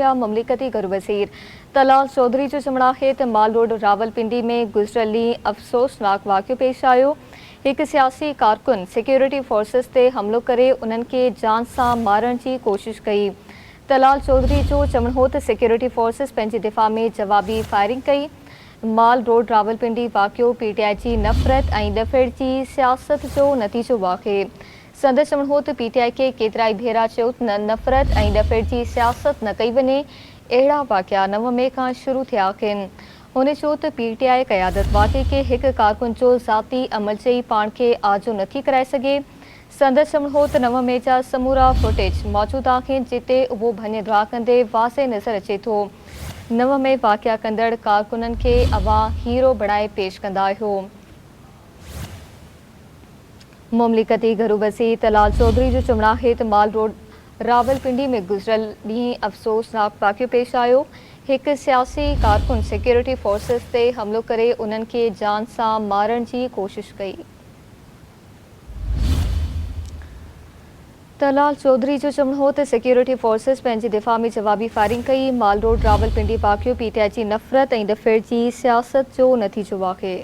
ममलिकती घरू वज़ीर तलाल चौधरी जो चमड़ा हेत माल रोड रावलपिंडी में गुज़िरियल ॾींहुं अफ़सोसनाक वाक़ियो पेश आयो। एक सियासी कारकुन सिक्योरिटी फोर्सेस ते हमलो करे उन्हनि खे जान सां मारण की कोशिश कई। तलाल चौधरी जो चवणो हो त सिक्योरिटी फोर्सेस पंहिंजे दिफ़ा में जवाबी फायरिंग कई। माल रोड रावलपिंडी वाक़ियो पीटीआई की नफ़रत ऐं ॾफेड़ की सियासत जो नतीजो आहे। संदसि चवणो हो त पीटीआई के केतिराई भेरा चयो त नफ़रत ऐं ॾफेड़ की सियासत न कई वञे। अहिड़ा वाक़िया 9 मई खां शुरू थिया आहिनि। हुन चयो त पीटीआई क़यादत वाक़े के हिक कारकुन जो ज़ाती अमल चई पाण खे आजो नथी कराए सघे। संदसि चवणो हो त 9 मई जा समूरा फुटेज मौजूद आहिनि जिते उहो भञ दुआ कंदे वाज़े नज़र अचे थो। 9 मई वाक़िया कंदड़ कारकुननि खे अवां हीरो बणाए पेश कंदा आहियो। ममलिकती घरू वज़ीर तलाल चौधरी जो चमड़ा हेत माल रोड रावलपिंडी में गुज़िरियल ॾींहुं अफ़सोसनाक वाक़ियो पेश आयो। एक सियासी कारकुन सिक्योरिटी फोर्सेस ते हमलो करे उन्हनि खे जान सां मारण की कोशिश कई। तलाल चौधरी जो चवणो हो त सिक्योरिटी फोर्सेस पंहिंजे दिफ़ा में जवाबी फायरिंग कई। माल रोड रावलपिंडी वाक़ियो पीटीआई की नफ़रत ऐं ॾफेड़ की सियासत जो नतीजो आहे।